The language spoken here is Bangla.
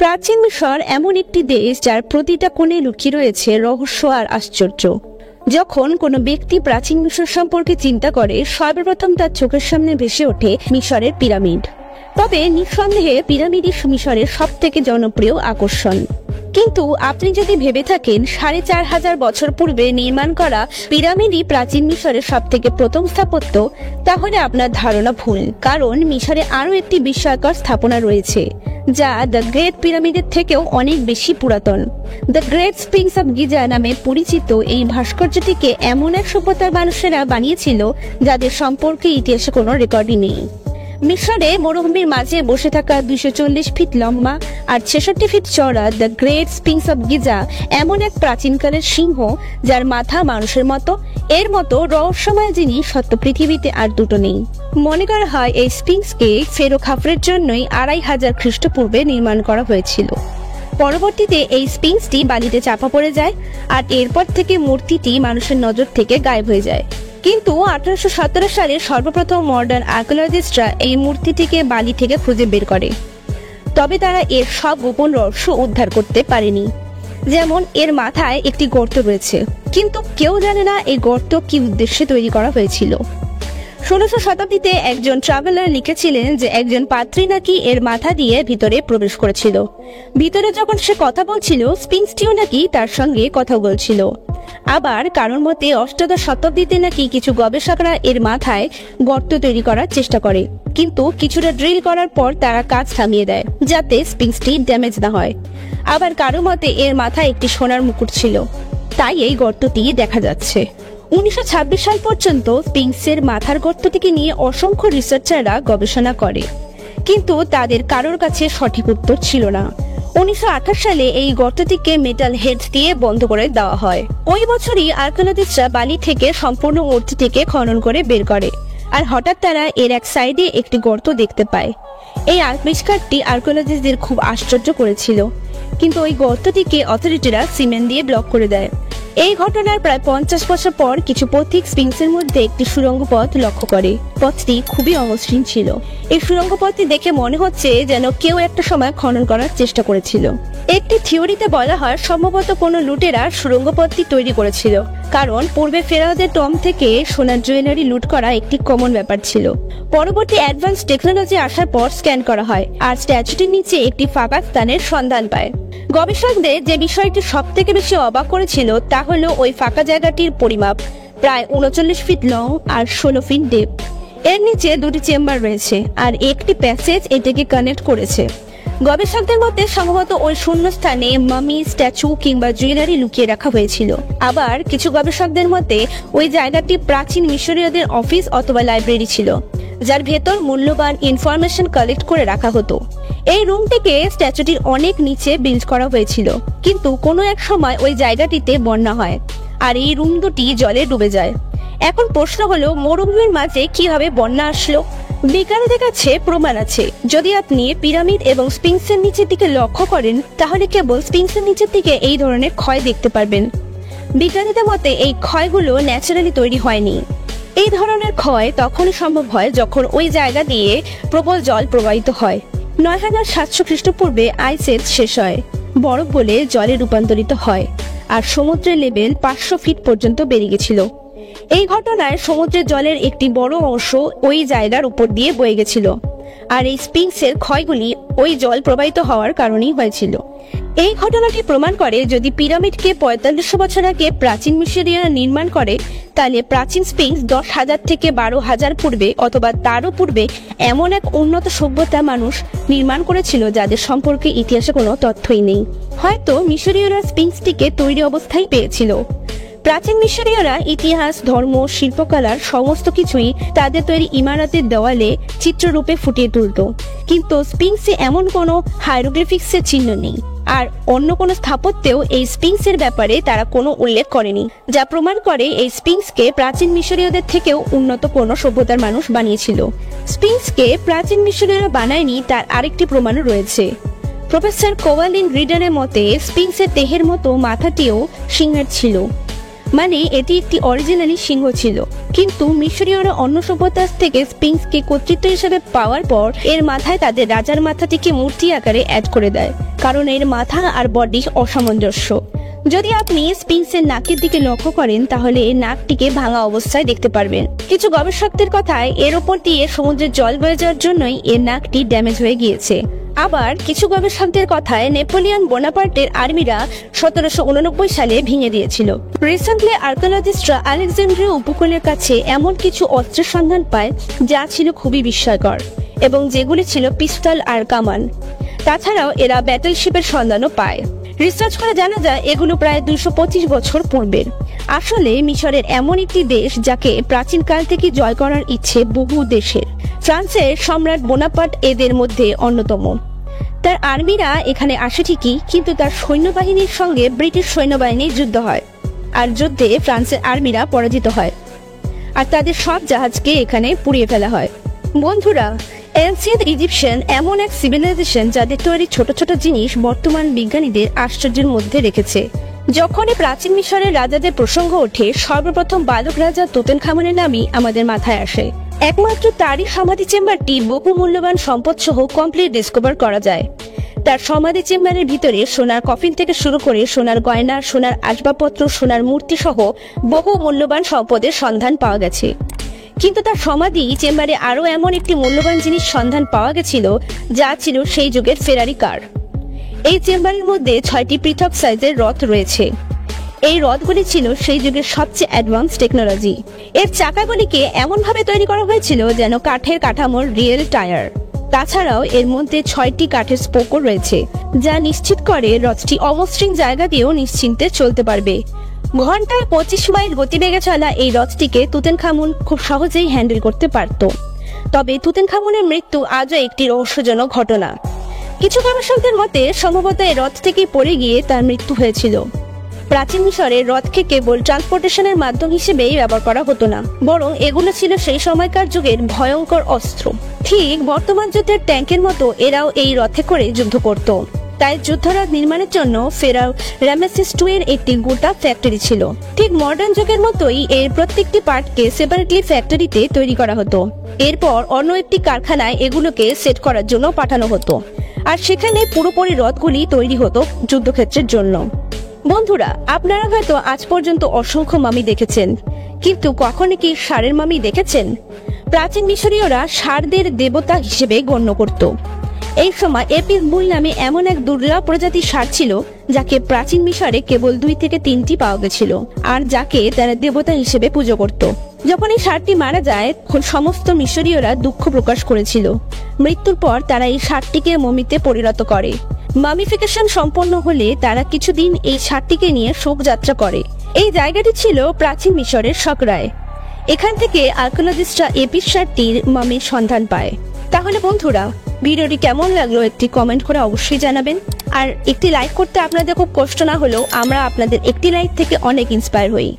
প্রাচীন মিশর এমন একটি দেশ যার প্রতিটা কোণে লুকিয়ে রয়েছে রহস্য আর আশ্চর্য। যখন কোনো ব্যক্তি প্রাচীন মিশর সম্পর্কে চিন্তা করে, সর্বপ্রথম তার চোখের সামনে ভেসে ওঠে মিশরের পিরামিড। তবে নিঃসন্দেহে পিরামিডই মিশরের সবথেকে জনপ্রিয় আকর্ষণ। কিন্তু আপনি যদি ভেবে থাকেন ৪,৫০০ বছর পূর্বে নির্মাণ করা পিরামিডই প্রাচীন মিশরের সবথেকে প্রথম স্থাপত্য, তাহলে আপনার ধারণা ভুল। কারণ মিশরে আরও একটি বিস্ময়কর স্থাপনা রয়েছে যা দ্য গ্রেট পিরামিডের থেকেও অনেক বেশি পুরাতন। The great springs of Giza নামে পরিচিত এই ভাস্কর্যটিকে এমন এক সভ্যতার মানুষেরা বানিয়েছিল যাদের সম্পর্কে ইতিহাসে কোনো রেকর্ডই নেই। মিশরে মরুভূমির মাঝে বসে থাকা ২৪০ ফিট লম্বা আর ৬৬ ফিট চওড়া the great springs of Giza এমন এক প্রাচীনকালের সিংহ যার মাথা মানুষের মতো। এর মতো রহস্যময় জিনিস সত্য পৃথিবীতে আর দুটো নেই। মনে করা হয় এই স্প্রিংসকে ফেরো খাফরের জন্যই ২৫০০ খ্রিস্টপূর্বে নির্মাণ করা হয়েছিল। পরবর্তীতে এই স্প্রিংসটি বালিতে চাপা পড়ে যায় আর এরপর থেকে মূর্তিটি মানুষের নজর থেকে গায়েব হয়ে যায়। কিন্তু ১৮১৭ সালে সর্বপ্রথম মডার্ন আর্কিওলজিস্টরা এই মূর্তিটিকে বালি থেকে খুঁজে বের করে। তবে তারা এর সব গোপন রহস্য উদ্ধার করতে পারেনি। যেমন এর মাথায় একটি গর্ত রয়েছে, কিন্তু কেউ জানে না এই গর্ত কি উদ্দেশ্যে তৈরি করা হয়েছিল। ১৬শ শতাব্দীতে একজন ট্রাভেলার লিখেছিলেন যে একজন পাত্রী নাকি এর মাথা দিয়ে ভিতরে প্রবেশ করেছিল। ভিতরে যখন সে কথা বলছিল, স্পিংসটিও নাকি তার সঙ্গে কথা বলছিল। আবার কারোর মতে অষ্টাদশ শতাব্দীতে নাকি কিছু গবেষকরা এর মাথায় গর্ত তৈরি করার চেষ্টা করে, কিন্তু কিছুটা ড্রিল করার পর তারা কাজ থামিয়ে দেয় যাতে স্পিংসটি ড্যামেজ না হয়। আবার কারো মতে এর মাথায় একটি সোনার মুকুট ছিল, তাই এই গর্তটি দেখা যাচ্ছে। ১৯২৬ সাল পর্যন্ত স্পিংসের মাথার গর্তটিকে নিয়ে অসংখ্য রিসার্চাররা গবেষণা করে, কিন্তু তাদের কারোর কাছে সঠিক উত্তর ছিল না। ১৯২৮ সালে এই গর্তটিকে মেটাল হেডস দিয়ে বন্ধ করে দেওয়া হয়। ওই বছরই আর্কিওলজিস্টরা বালি থেকে সম্পূর্ণ মূর্তিটিকে খনন করে বের করে, আর হঠাৎ তারা এর এক সাইডে একটি গর্ত দেখতে পায়। এই আবিষ্কারটি আর্কিওলজিস্টদের খুব আশ্চর্য করেছিল, কিন্তু ওই গর্তটিকে অথরিটিরা সিমেন্ট দিয়ে ব্লক করে দেয়। এই ঘটনার প্রায় ৫০ বছর পর কিছু পথিক স্পিংসের মধ্যে একটি সুড়ঙ্গ পথ লক্ষ্য করে। পথটি খুবই অমসৃণ ছিল। এই সুড়ঙ্গ পথটি দেখে মনে হচ্ছে যেন কেউ একটা সময় খনন করার চেষ্টা করেছিল। একটি থিওরিতে বলা হয় সম্ভবত কোনো লুটেরা সুড়ঙ্গ পথটি তৈরি করেছিল, কারণ পূর্বে ফেরাওদের টম থেকে সোনার জুয়েলারি লুট করা একটি কমন ব্যাপার ছিল। পরবর্তী অ্যাডভান্স টেকনোলজি আসার পর স্ক্যান করা হয় আর স্ট্যাচুটির নিচে একটি ফাঁকা স্থানের সন্ধান পায়। গবেষকদের যে বিষয়টি সব থেকে বেশি অবাক করেছিল তা হলো ওই ফাঁকা জায়গাটির পরিমাপ প্রায় ৩৯ ফিট লং আর ১৬ ফিট ডেপথ। এর নিচে দুটি চেম্বার রয়েছে আর একটি প্যাসেজ এটাকে কানেক্ট করেছে। গবেষকদের মতে সম্ভবত ওই শূন্য স্থানে মামি, স্ট্যাচু কিংবা জুয়েলারি লুকিয়ে রাখা হয়েছিল। আবার কিছু গবেষকদের মতে ওই জায়গাটি প্রাচীন মিশরীয়দের অফিস অথবা লাইব্রেরি ছিল, যার ভেতর মূল্যবান ইনফরমেশন কালেক্ট করে রাখা হতো। এই রুমটিকে স্ট্যাচুটির অনেক নিচে বিল্ড করা হয়েছিল, কিন্তু কোনো এক সময় ওই জায়গাটিতে বন্যা হয় আর এই রুম দুটি জলে ডুবে যায়। এখন প্রশ্ন হলো, মরুভূমির মাঝে কিভাবে বন্যা আসলো? বিজ্ঞানীদের কাছে প্রমাণ আছে। যদি আপনি পিরামিড এবং স্পিংসের নিচের দিকে লক্ষ্য করেন, তাহলে কেবল স্পিংসের নিচের দিকে এই ধরনের ক্ষয় দেখতে পারবেন। বিজ্ঞানীদের মতে এই ক্ষয়গুলো ন্যাচারালি তৈরি হয়নি। এই ধরনের ক্ষয় তখনই সম্ভব হয় যখন ওই জায়গা দিয়ে প্রবল জল প্রবাহিত হয়। ৯৭০০ খ্রিস্টপূর্বে আইস এজ শেষ হয়, বরফ গলে জলে রূপান্তরিত হয় আর সমুদ্রের লেভেল ৫০০ ফিট পর্যন্ত বেড়ে গেছিল। এই ঘটনায় সমুদ্রের জলের একটি বড় অংশ ওই জায়গার উপর দিয়ে বয়ে গেছিল, আর এই স্পিংসের ক্ষয়গুলি ওই জল প্রবাহিত হওয়ার কারণেই হয়েছিল। এই ঘটনাটি প্রমাণ করে যদি পিরামিডকে ৪৫০০ বছর আগে প্রাচীন মিশরীয়রা নির্মাণ করে, তাহলে প্রাচীন স্পিংস ১০,০০০ থেকে ১২,০০০ পূর্বে অথবা তারও পূর্বে এমন এক উন্নত সভ্যতা মানুষ নির্মাণ করেছিল যাদের সম্পর্কে ইতিহাসে কোনো তথ্যই নেই। হয়তো মিশরীয়রা স্পিংসটিকে তৈরি অবস্থায় পেয়েছিল। প্রাচীন মিশরীয়রা ইতিহাস, ধর্ম, শিল্পকলার সমস্ত কিছুই তাদের তৈরি ইমারতের দেওয়ালে চিত্ররূপে ফুটিয়ে তুলত, কিন্তু স্পিংসে এমন কোনো হাইরোগ্লিফিক্সের চিহ্ন নেই। আর অন্য কোনো স্থাপত্যেও এই স্পিংসের ব্যাপারে তারা কোনো উল্লেখ করেনি, যা প্রমাণ করে এই স্পিংসকে প্রাচীন মিশরীয়দের থেকেও উন্নত কোনো সভ্যতার মানুষ বানিয়েছিল। স্পিংসকে প্রাচীন মিশরীয়রা বানায়নি তার আরেকটি প্রমাণও রয়েছে। প্রফেসর কোভালিন রিডারের মতে স্পিংসের দেহের মতো মাথাটিও সিংহের ছিল, মানে এটি একটি অরিজিনালি সিংহ ছিল। কিন্তু মিশরীয়রা অন্য সভ্যতার থেকে স্পিংসকে কর্তৃত্ব হিসেবে পাওয়ার পর এর মাথায় তাদের রাজার মাথাটিকে মূর্তি আকারে অ্যাড করে দেয়। কারণ এর মাথা আর বডি অসামঞ্জস্য। যদি আপনি স্পিংসের নাকের দিকে লক্ষ্য করেন তাহলে এর নাকটিকে ভাঙা অবস্থায় দেখতে পারবেন। কিছু গবেষকদের কথায় এর উপর দিয়ে সমুদ্রের জল বয়ে যাওয়ার জন্যই এর নাকটি ড্যামেজ হয়ে গিয়েছে। আবার কিছু গবেষকদের কথায় নেপোলিয়ন বোনাপার্টের আর্মিরা 1789 সালে ভেঙে দিয়েছিল। রিসেন্টলি আর্কিওলজিস্টরা আলেকজান্দ্রিয়া উপকূলের কাছে এমন কিছু অস্ত্রের সন্ধান পায় যা ছিল খুবই বিস্ময়কর এবং যেগুলি ছিল পিস্তল আর কামান। তাছাড়াও এরা ব্যাটলশিপের সন্ধানও পায়। রিসার্চ করে জানা যায় এগুলো প্রায় 225 বছর পূর্বের। আসলে মিশরের এমন একটি দেশ যাকে প্রাচীনকাল থেকে জয় করার ইচ্ছে বহু দেশের। ফ্রান্সের সম্রাট বোনাপার্ট এদের মধ্যে অন্যতম। তার আর্মিরা এখানে আসে ঠিকই, কিন্তু তার সৈন্যবাহিনীর সঙ্গে ব্রিটিশ সৈন্যবাহিনীর যুদ্ধ হয়, আর যুদ্ধে ফ্রান্সের আর্মিরা পরাজিত হয় আর তাদের সব জাহাজকে এখানে পুড়িয়ে ফেলা হয়। বন্ধুরা, এনসিয়েন্ট ইজিপশিয়ান এমন এক সিভিলাইজেশন যাদের তৈরি ছোট ছোট জিনিস বর্তমান বিজ্ঞানীদের আশ্চর্যের মধ্যে রেখেছে। যখনই প্রাচীন মিশরের রাজাদের প্রসঙ্গ ওঠে সর্বপ্রথম বালক রাজা তুতেনখামনের নামই আমাদের মাথায় আসে। একমাত্র তারই সমাধি চেম্বারটি বহু মূল্যবান সম্পদ সহ কমপ্লিট ডিসকভার করা যায়। তার সমাধি চেম্বারের ভিতরে সোনার কফিন থেকে শুরু করে সোনার গয়না, সোনার আসবাবপত্র, সোনার মূর্তি সহ বহু মূল্যবান সম্পদের সন্ধান পাওয়া গেছে। কিন্তু তার সমাধি চেম্বারে আরো এমন একটি মূল্যবান জিনিস সন্ধান পাওয়া গেছিল যা ছিল সেই যুগের ফেরারি কার। এই চেম্বারের মধ্যে 6টি পৃথক সাইজের রথ রয়েছে। এই রথগুলি ছিল সেই যুগের সবচেয়ে অ্যাডভান্স টেকনোলজি। এর চাকাগুলিকে এমনভাবে তৈরি করা হয়েছিল যেন কাঠের কাঠামোর রিয়েল টায়ার। তাছাড়াও এর মধ্যে 6টি কাঠের স্পোকও রয়েছে, যা নিশ্চিত করে রথটি অমসৃণ জায়গা দিয়েও নিশ্চিন্তে চলতে পারবে। ঘন্টায় 25 মাইল গতিবেগে চলা এই রথটিকে তুতেনখামুন খুব সহজেই হ্যান্ডেল করতে পারত। তবে তুতেনখামুনের মৃত্যু আজও একটি রহস্যজনক ঘটনা। কিছু গবেষকদের মতে সম্ভবত এই রথ থেকে পড়ে গিয়ে তার মৃত্যু হয়েছিল। প্রাচীন মিশরে রথকে কেবল ট্রান্সপোর্টেশনের মাধ্যম হিসেবেই ব্যবহার করা হতো না, বরং এগুলো ছিল সেই সময়কার যুগের ভয়ঙ্কর অস্ত্র। ঠিক বর্তমান যুদ্ধের ট্যাঙ্কের মতো এরাও এই রথে করে যুদ্ধ করত। তাই যুদ্ধরথ নির্মাণের জন্য ফেরাও রামেসিস II এর একটি গোটা ফ্যাক্টরি ছিল। ঠিক মডার্ন যুগের মতোই এর প্রত্যেকটি পার্টকে সেপারেটলি ফ্যাক্টরিতে তৈরি করা হতো। এরপর অন্য একটি কারখানায় এগুলোকে সেট করার জন্য পাঠানো হতো, আর সেখানে পুরোপুরি রথগুলি তৈরি হতো যুদ্ধক্ষেত্রের জন্য। বন্ধুরা, আপনারা হয়তো আজ পর্যন্ত অসংখ্য মামি দেখেছেন, কিন্তু কখনো কি ষাঁড়ের মামি দেখেছেন? প্রাচীন মিশরীয়রা ষাঁড়দের দেবতা হিসেবে গণ্য করত। এই সময় এপিস বুল নামে এমন এক দুর্লভ প্রজাতির ষাঁড় ছিল যাকে প্রাচীন মিশরে কেবল 2 থেকে 3টি পাওয়া গেছিল, আর যাকে তারা দেবতা হিসেবে পুজো করত। যখন এই ষাঁড়টি মারা যায় তখন সমস্ত মিশরীয়রা দুঃখ প্রকাশ করেছিল। মৃত্যুর পর তারা এই ষাঁড়টিকে মমিতে পরিণত করে। মামিফিকেশন সম্পন্ন হলে তারা কিছুদিন এই ষাঁড়টিকে নিয়ে শোকযাত্রা করে। এই জায়গাটি ছিল প্রাচীন মিশরের সকরায়। এখান থেকে আর্কিওলজিস্টরা এপিস ষাঁড়টির মামির সন্ধান পায়। তাহলে বন্ধুরা, ভিডিওটি কেমন লাগলো একটি কমেন্ট করে অবশ্যই জানাবেন। আর একটি লাইক করতে আপনাদের খুব কষ্ট না হলেও আমরা আপনাদের একটি লাইক থেকে অনেক ইন্সপায়ার হই।